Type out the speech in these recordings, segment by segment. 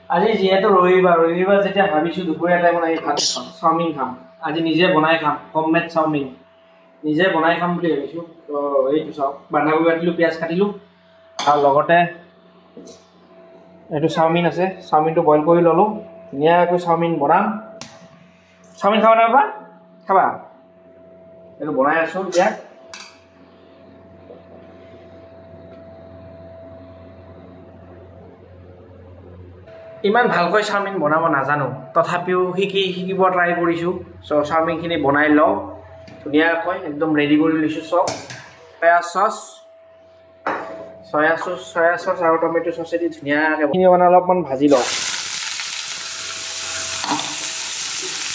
আজি যিহেতু ৰবিবাৰ যেতিয়া ভাবিছো দুপৰীয়া টাইমত আহি ভাত চাওমিন খাম আজি নিজে বনাই খাম হোমমেড চাওমিন নিজে বনাই খাম বুলি ভাবিছো তো এইটো চাওক বন্ধাকবি কাটিলো পিয়াজ কাটিলো আৰু লগতে এইটো চাওমিন আছে চাওমিনটো বইল কৰি ললো ধুনীয়াকৈ চাওমিন বনাম চাওমিন খাবা না বাবা খাবা এইটো বনাই আছো এতিয়া ইমান ভালকৈ চাওমিন বনাব নাজানো তথাপিও শিকিব ট্ৰাই কৰিছো সো চাওমিনখিনি বনাই লও ধুনীয়াকৈ একদম ৰেডি কৰি লৈছো সব সয়া সস আৰু টমেটো সস দি ধুনীয়াকৈ মানে অলপমান ভাজি লও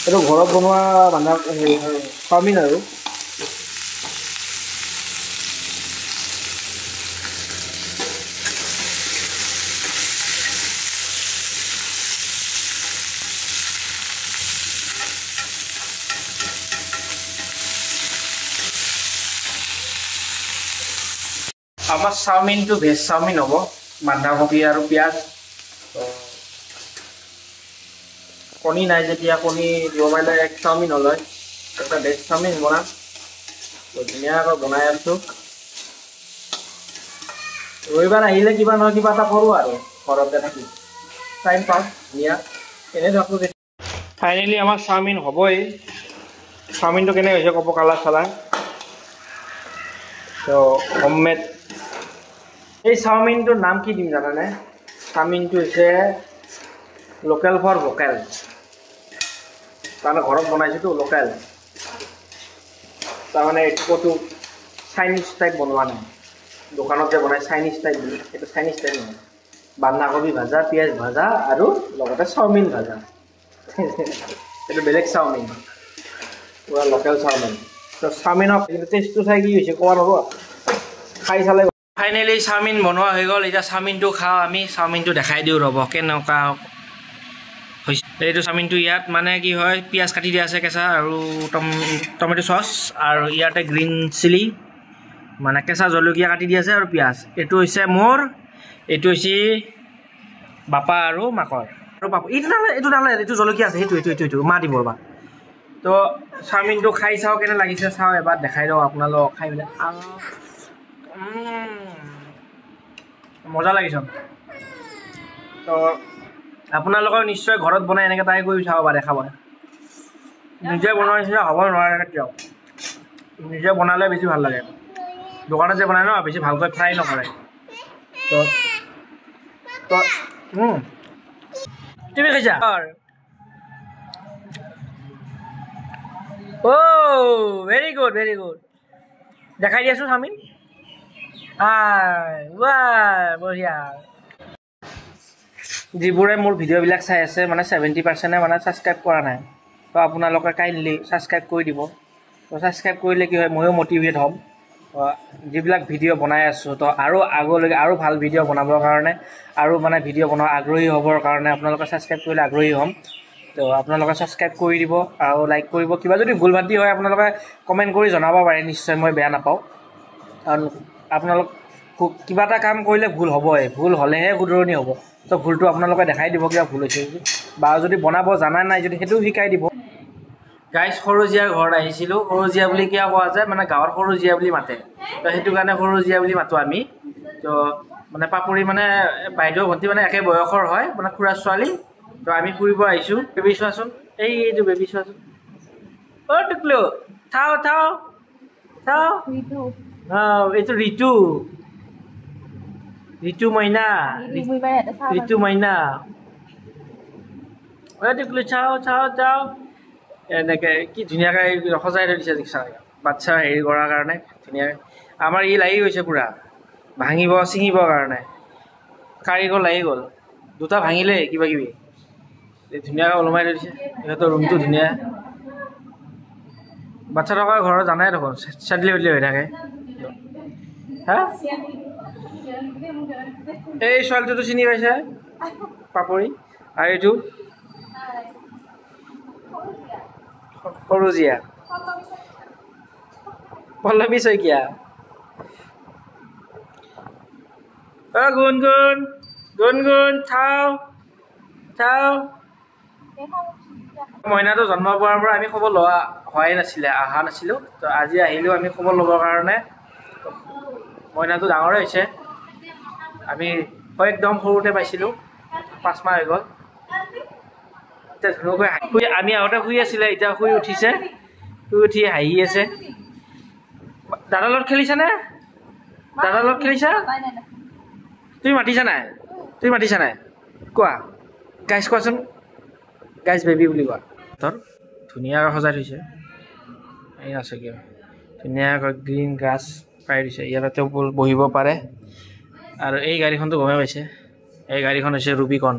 এইটো ঘৰত বনোৱা চাওমিন আৰু আমাৰ চাওমিনটো ভেজ চাওমিন হব বন্ধাকবি আৰু পিয়াজ কণী নাই যেতিয়া কণী দিব পাৰিলে এক চাওমিন হ'ল হয় এটা ভেজ চাওমিন বনাম ধুনীয়াকৈ বনাই আছো ৰবিবাৰ আহিলে কিবা নহয় কিবা এটা কৰোঁ আৰু ঘৰতে থাকি টাইম পাছ ধুনীয়া এনে থাকোঁ ফাইনেলি আমাৰ চাওমিন হ'বই চাওমিনটো কেনে হৈছে ক'ব কালাৰ চালাৰ তো হোমমেড এই চাওমিনটোৰ নাম কি দিম জানানে চাওমিনটো হৈছে লোকেল ফৰ ভোকেল তাৰমানে ঘৰত বনাইছোতো লোকেল তাৰমানে এইটো ক'তো চাইনিজ টাইপ বনোৱা নাই দোকানত যে বনাই চাইনিজ টাইপ বুলি এইটো চাইনিজ টাইপ নহয় বন্ধাকবি ভাজা পিঁয়াজ ভাজা আৰু লগতে চাওমিন ভাজা এইটো বেলেগ চাওমিন পুৰা লোকেল চাওমিন তো চাওমিনৰ টেষ্টটো চাই কি হৈছে কোৱা নব খাই চালে ফাইনেলি চাওমিন বনোৱা হৈ গ'ল এতিয়া চাওমিনটো খাওঁ আমি চাওমিনটো দেখাই দিওঁ ৰ'ব কেনেকুৱা হৈছে এইটো চাওমিনটো ইয়াত মানে কি হয় পিঁয়াজ কাটি দিয়া আছে কেঁচা আৰু টমেটো চচ আৰু ইয়াতে গ্ৰীণ চিলি মানে কেঁচা জলকীয়া কাটি দি আছে আৰু পিঁয়াজ এইটো হৈছে মোৰ এইটো হৈছে বাপা আৰু মাকৰ আৰু পাপা এইটো নালাগে এইটো জলকীয়া আছে সেইটো মা দিব ৰ'বা তো চাওমিনটো খাই চাওঁ কেনে লাগিছে চাওঁ এবাৰ দেখাই দিওঁ আপোনালোকক খাই পেলাই মজা লাগিছে তো আপোনালোকৰ নিশ্চয় ঘৰত বনাই এনেকৈ ট্ৰাই কৰি চাব পাৰে খাব নিজে বনোৱা নিচিনা হ'ব নোৱাৰে কেতিয়াও নিজে বনালে বেছি ভাল লাগে দোকানত যে বনায় ন বেছি ভালকৈ ফ্ৰাই নকৰে তো তুমি খাইছা ভেৰি গুড দেখাই দি আছোঁ চাওমিন বঢ়িয়া যিবোৰে মোৰ ভিডিঅ'বিলাক চাই আছে মানে 70% মানে ছাবস্ক্ৰাইব কৰা নাই তো আপোনালোকে কাইণ্ডলি ছাবস্ক্ৰাইব কৰি দিব তো ছাবস্ক্ৰাইব কৰিলে কি হয় ময়ো মটিভেট হ'ম যিবিলাক ভিডিঅ' বনাই আছোঁ তো আৰু আগলৈকে আৰু ভাল ভিডিঅ' বনাবৰ কাৰণে আৰু মানে ভিডিঅ' বনোৱা আগ্ৰহী হ'বৰ কাৰণে আপোনালোকে ছাবস্ক্ৰাইব কৰিলে আগ্ৰহী হ'ম তো আপোনালোকে ছাবস্ক্ৰাইব কৰি দিব আৰু লাইক কৰিব কিবা যদি ভুল ভ্ৰান্তি হয় আপোনালোকে কমেণ্ট কৰি জনাব পাৰে নিশ্চয় মই বেয়া নাপাওঁ কাৰণ আপোনালোক কিবা এটা কাম কৰিলে ভুল হ'বই ভুল হ'লেহে শুধৰণি হ'ব তো ভুলটো আপোনালোকে দেখাই দিব কিবা ভুল হৈছে বা যদি বনাব জানা নাই যদি সেইটোও শিকাই দিব গাইজ সৰুজীয়াৰ ঘৰত আহিছিলোঁ সৰুজীয়া বুলি কিয় কোৱা যায় মানে গাঁৱৰ সৰুজীয়া বুলি মাতে তো সেইটো কাৰণে সৰুজীয়া বুলি মাতোঁ আমি তো মানে পাপৰি মানে বাইদেউ ভণ্টি মানে একে বয়সৰ হয় মানে খুৰা ছোৱালী তো আমি ফুৰিব আহিছোঁ বেবী চোৱাচোন এইটো বেবী চোৱাচোন টুকলো চাওঁ এইটো ঋতু মইনা টুকলো চাওঁ এনেকৈ কি ধুনীয়াকৈ সজাই থৈ দিছে বাচ্চা হেৰি কৰাৰ কাৰণে ধুনীয়াকৈ আমাৰ ই লাগি গৈছে পূৰা ভাঙিব ছিঙিবৰ কাৰণে কাৰিকৰ লাগি গ'ল দুটা ভাঙিলে কিবা কিবি ধুনীয়াকৈ ওলমাই থৈ দিছে সিহঁতৰ ৰুমটো ধুনীয়া বাচ্ছা থকাৰ ঘৰত জানাই দেখোন চেডলি হৈ থাকে হা এই ছোৱালীটোতো চিনি পাইছে পাপৰি আৰু এইটো সৰুজীয়া পল্লৱী শইকীয়া গুণ গুণগুণ চাও চাও মইনাটো জন্ম পোৱাৰ পৰা আমি খবৰ লোৱা হোৱাই নাছিলে অহা নাছিলোঁ তো আজি আহিলোঁ আমি খবৰ ল'বৰ কাৰণে মইনাটো ডাঙৰে হৈছে আমি একদম সৰুতে পাইছিলোঁ 5 মাহ হৈ গ'ল এতিয়া ধুনীয়াকৈ আমি আগতে শুই আছিলে এতিয়া শুই উঠিছে শুই উঠি হাঁহি আছে দাদাৰ লগত খেলিছানে দাদাৰ লগত খেলিছা তুমি মাতিছা নাই কোৱা গাইজ কোৱাচোন গাইজ বেবী বুলি কোৱা তোৰ ধুনীয়াকৈ সজাই থৈছে এই আছে কিয় ধুনীয়াকৈ গ্ৰীণ গ্ৰাছ পাই দিছে ইয়াতে বহিব পাৰে আৰু এই গাড়ীখনটো গমেই পাইছে এই গাড়ীখন হৈছে ৰুবিকন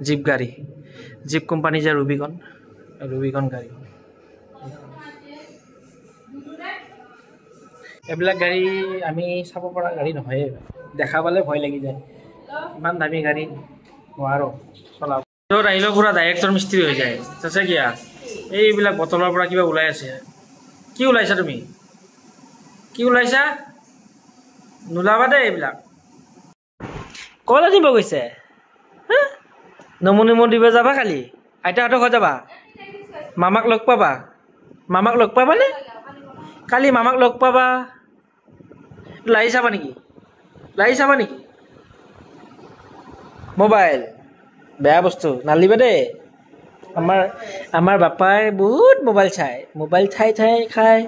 জীপ গাড়ী জীপ কোম্পানী যে ৰুবিকন গাড়ী এইবিলাক গাড়ী আমি চাব পৰা গাড়ী নহয়ে দেখা পালে ভয় লাগি যায় ইমান দামী গাড়ী নোৱাৰোঁ চলাব য'ত আহিলেও পুৰা ডাইৰেক্টৰ মিস্ত্ৰী হৈ যায় চাচে কিয়া এইবিলাক বটলৰ পৰা কিবা ওলাই আছে কি ওলাইছা তুমি কি ওলাইছা নোলাবা দেই এইবিলাক কলে দিব গৈছে নমু দিব যাবা কালি আইতাহঁতৰ ঘৰত যাবা মামাক লগ পাবানে কালি মামাক লগ পাবা লাৰি চাবা নেকি মোবাইল বেয়া বস্তু নালিবা দেই আমাৰ বাপাই বহুত মোবাইল চাই খায়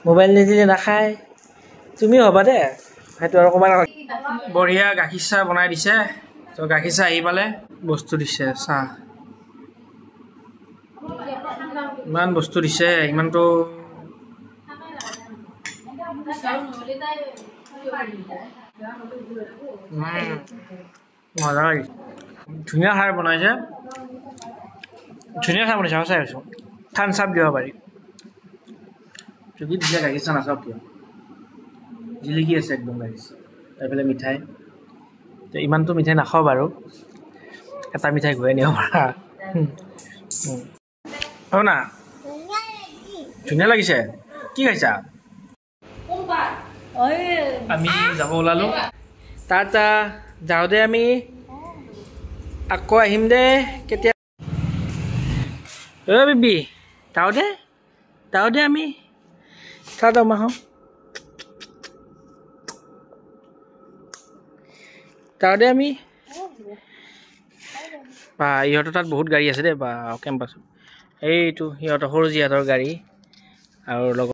মোবাইল নিদিলে নাখায় তুমিও হ'বা দে সেইটো আৰু ক'বা বঢ়িয়া গাখীৰ চাহ বনাই দিছে তো গাখীৰ চাহ আহি পালে বস্তু দিছে চাহ ইমান বস্তু দিছে ইমানটো মজা লাগিছে ধুনীয়া খাৰ বনাইছে সঁচাই কৈছোঁ থান চাপ দিব পাৰি যদি দিলে গাখীৰ চাহ নাচাওক কিয় জিলিকি আছে একদম গাখীৰ চাহ এইফালে মিঠাই তো ইমানটো মিঠাই নাখাওঁ বাৰু এটা মিঠাই ঘূৰাই নিব পাৰা হ'ব না ধুনীয়া লাগিছে কি খাইছা আমি যাব ওলালোঁ টাটা যাওঁ দে আমি আকৌ আহিম দে কেতিয়া বেবী যাওঁ দে আমি টাটা মাহো যাওঁ দে আমি বা ইহঁতৰ তাত বহুত গাড়ী আছে দেই বা কেম্পাছত এইটো সিহঁতৰ সৰু জীয়াহঁতৰ গাড়ী আৰু লগত